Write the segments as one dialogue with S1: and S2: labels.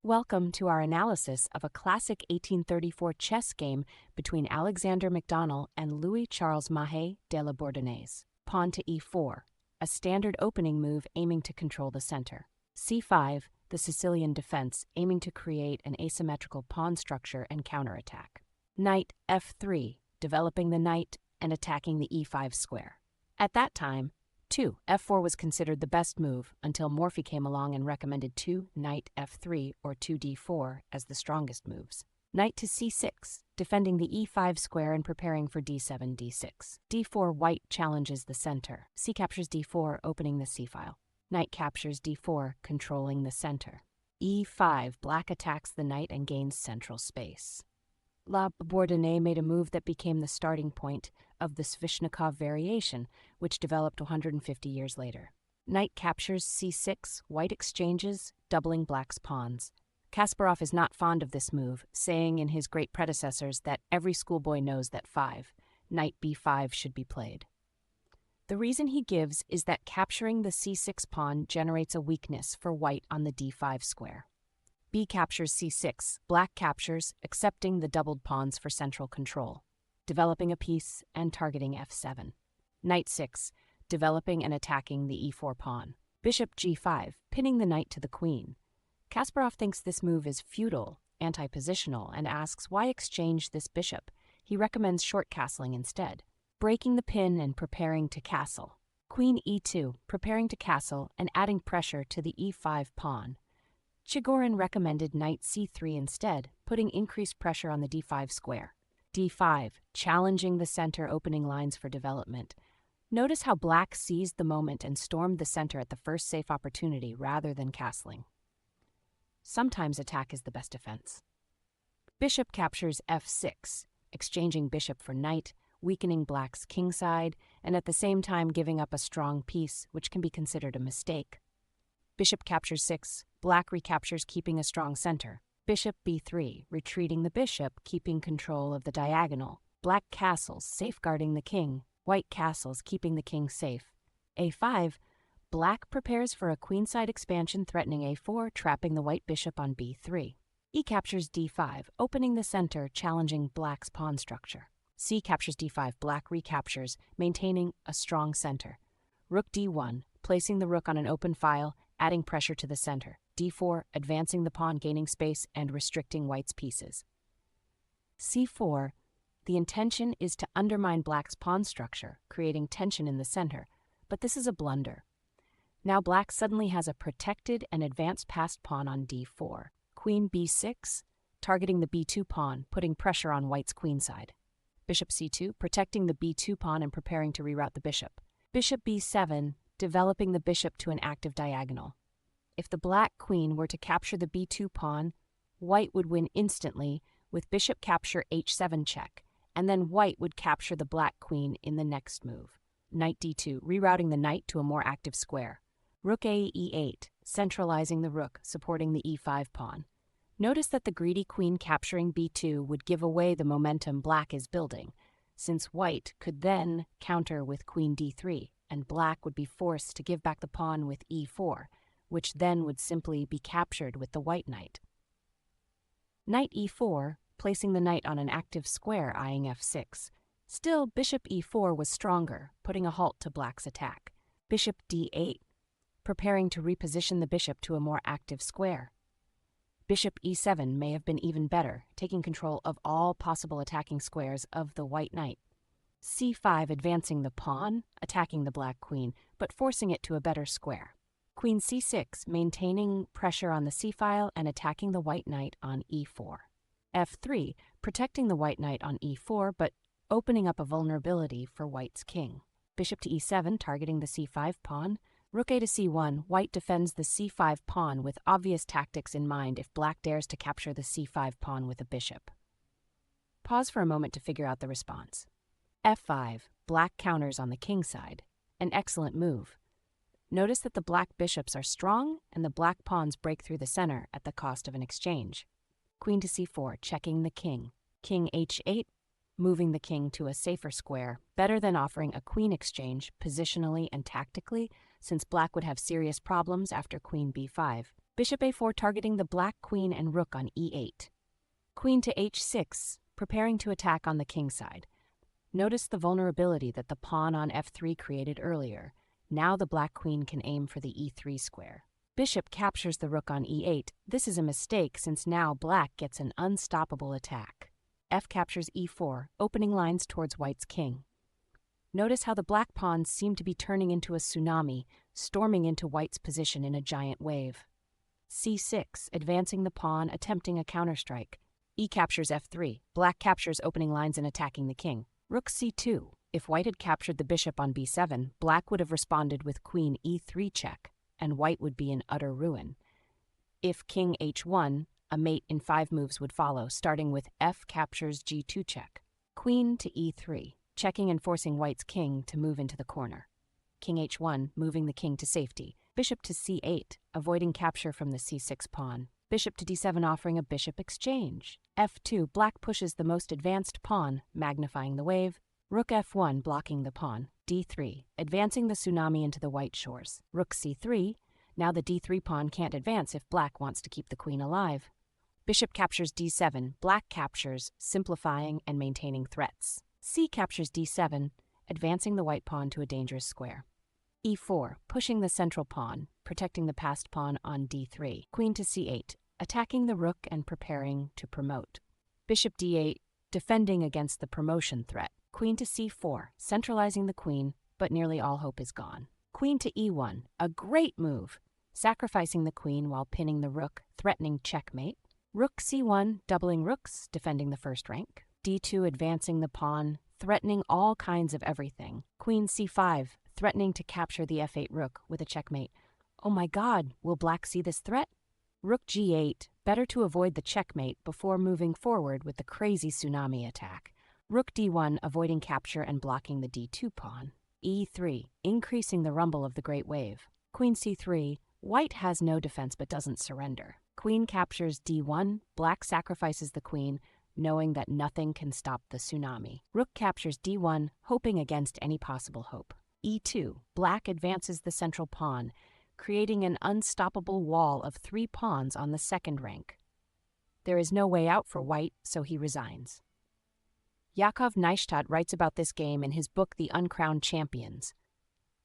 S1: Welcome to our analysis of a classic 1834 chess game between Alexander McDonnell and Louis-Charles Mahe de la Bourdonnais. Pawn to e4, a standard opening move aiming to control the center. c5, the Sicilian defense, aiming to create an asymmetrical pawn structure and counterattack. Knight f3, developing the knight and attacking the e5 square. At that time, f4 was considered the best move until Morphy came along and recommended knight f3 or 2d4 as the strongest moves. Knight to c6, defending the e5 square and preparing for d7, d6. d4 white challenges the center. C captures d4, opening the c-file. Knight captures d4, controlling the center. e5, black attacks the knight and gains central space. La Bourdonnais made a move that became the starting point of the Sveshnikov variation, which developed 150 years later. Knight captures c6, white exchanges, doubling black's pawns. Kasparov is not fond of this move, saying in his great predecessors that every schoolboy knows that knight b5 should be played. The reason he gives is that capturing the c6 pawn generates a weakness for white on the d5 square. B captures c6, black captures, accepting the doubled pawns for central control, developing a piece and targeting f7. Knight 6, developing and attacking the e4 pawn. Bishop g5, pinning the knight to the queen. Kasparov thinks this move is feudal, anti-positional, and asks why exchange this bishop. He recommends short castling instead, breaking the pin and preparing to castle. Queen e2, preparing to castle and adding pressure to the e5 pawn. Chigorin recommended knight c3 instead, putting increased pressure on the d5 square. d5, challenging the center opening lines for development. Notice how black seized the moment and stormed the center at the first safe opportunity rather than castling. Sometimes attack is the best defense. Bishop captures f6, exchanging bishop for knight, weakening black's kingside, and at the same time giving up a strong piece, which can be considered a mistake. Bishop captures 6, black recaptures, keeping a strong center. Bishop b3, retreating the bishop, keeping control of the diagonal. Black castles, safeguarding the king. White castles, keeping the king safe. a5, black prepares for a queenside expansion, threatening a4, trapping the white bishop on b3. E captures d5, opening the center, challenging black's pawn structure. C captures d5, black recaptures, maintaining a strong center. Rook d1, placing the rook on an open file, adding pressure to the center. d4, advancing the pawn, gaining space, and restricting white's pieces. c4, the intention is to undermine black's pawn structure, creating tension in the center, but this is a blunder. Now black suddenly has a protected and advanced passed pawn on d4. Queen b6, targeting the b2 pawn, putting pressure on white's queenside. Bishop c2, protecting the b2 pawn and preparing to reroute the bishop. Bishop b7, developing the bishop to an active diagonal. If the black queen were to capture the b2 pawn, white would win instantly with bishop capture h7 check, and then white would capture the black queen in the next move. Knight d2, rerouting the knight to a more active square. Rook a e8, centralizing the rook, supporting the e5 pawn. Notice that the greedy queen capturing b2 would give away the momentum black is building, since white could then counter with queen d3, and black would be forced to give back the pawn with e4, which then would simply be captured with the white knight. Knight e4, placing the knight on an active square, eyeing f6. Still, bishop e4 was stronger, putting a halt to black's attack. Bishop d8, preparing to reposition the bishop to a more active square. Bishop e7 may have been even better, taking control of all possible attacking squares of the white knight. c5, advancing the pawn, attacking the black queen, but forcing it to a better square. Queen c6, maintaining pressure on the c-file and attacking the white knight on e4. f3, protecting the white knight on e4, but opening up a vulnerability for white's king. Bishop to e7, targeting the c5 pawn. Rook a to c1, white defends the c5 pawn with obvious tactics in mind if black dares to capture the c5 pawn with a bishop. Pause for a moment to figure out the response. f5, black counters on the king side. An excellent move. Notice that the black bishops are strong and the black pawns break through the center at the cost of an exchange. Queen to c4, checking the king. King h8, moving the king to a safer square, better than offering a queen exchange positionally and tactically, since black would have serious problems after queen b5. Bishop a4 targeting the black queen and rook on e8. Queen to h6, preparing to attack on the king side. Notice the vulnerability that the pawn on f3 created earlier. Now the black queen can aim for the e3 square. Bishop captures the rook on e8. This is a mistake since now black gets an unstoppable attack. F captures e4, opening lines towards white's king. Notice how the black pawns seem to be turning into a tsunami, storming into white's position in a giant wave. c6, advancing the pawn, attempting a counterstrike. E captures f3. Black captures opening lines and attacking the king. Rook c2. If white had captured the bishop on b7, black would have responded with queen e3 check, and white would be in utter ruin. If king h1, a mate in 5 moves would follow, starting with f captures g2 check. Queen to e3, checking and forcing white's king to move into the corner. King h1, moving the king to safety. Bishop to c8, avoiding capture from the c6 pawn. Bishop to d7, offering a bishop exchange. f2, black pushes the most advanced pawn, magnifying the wave. Rook f1, blocking the pawn. d3, advancing the tsunami into the white shores. Rook c3, now the d3 pawn can't advance if black wants to keep the queen alive. Bishop captures d7, black captures, simplifying and maintaining threats. C captures d7, advancing the white pawn to a dangerous square. e4, pushing the central pawn, protecting the passed pawn on d3. Queen to c8, attacking the rook and preparing to promote. Bishop d8, defending against the promotion threat. Queen to c4, centralizing the queen, but nearly all hope is gone. Queen to e1, a great move, sacrificing the queen while pinning the rook, threatening checkmate. Rook c1, doubling rooks, defending the first rank. d2, advancing the pawn, threatening all kinds of everything. Queen c5, threatening to capture the f8 rook with a checkmate. Oh my god, will black see this threat? Rook g8, better to avoid the checkmate before moving forward with the crazy tsunami attack. Rook d1, avoiding capture and blocking the d2 pawn. e3, increasing the rumble of the great wave. Queen c3, white has no defense but doesn't surrender. Queen captures d1, black sacrifices the queen, knowing that nothing can stop the tsunami. Rook captures d1, hoping against any possible hope. e2, black advances the central pawn, creating an unstoppable wall of 3 pawns on the second rank. There is no way out for white, so he resigns. Yakov Neistat writes about this game in his book The Uncrowned Champions.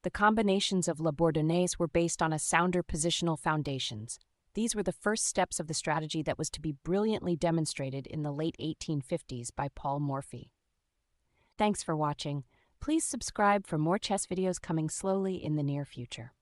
S1: The combinations of Bourdonnais were based on a sounder positional foundations. These were the first steps of the strategy that was to be brilliantly demonstrated in the late 1850s by Paul Morphy. Thanks for watching. Please subscribe for more chess videos coming slowly in the near future.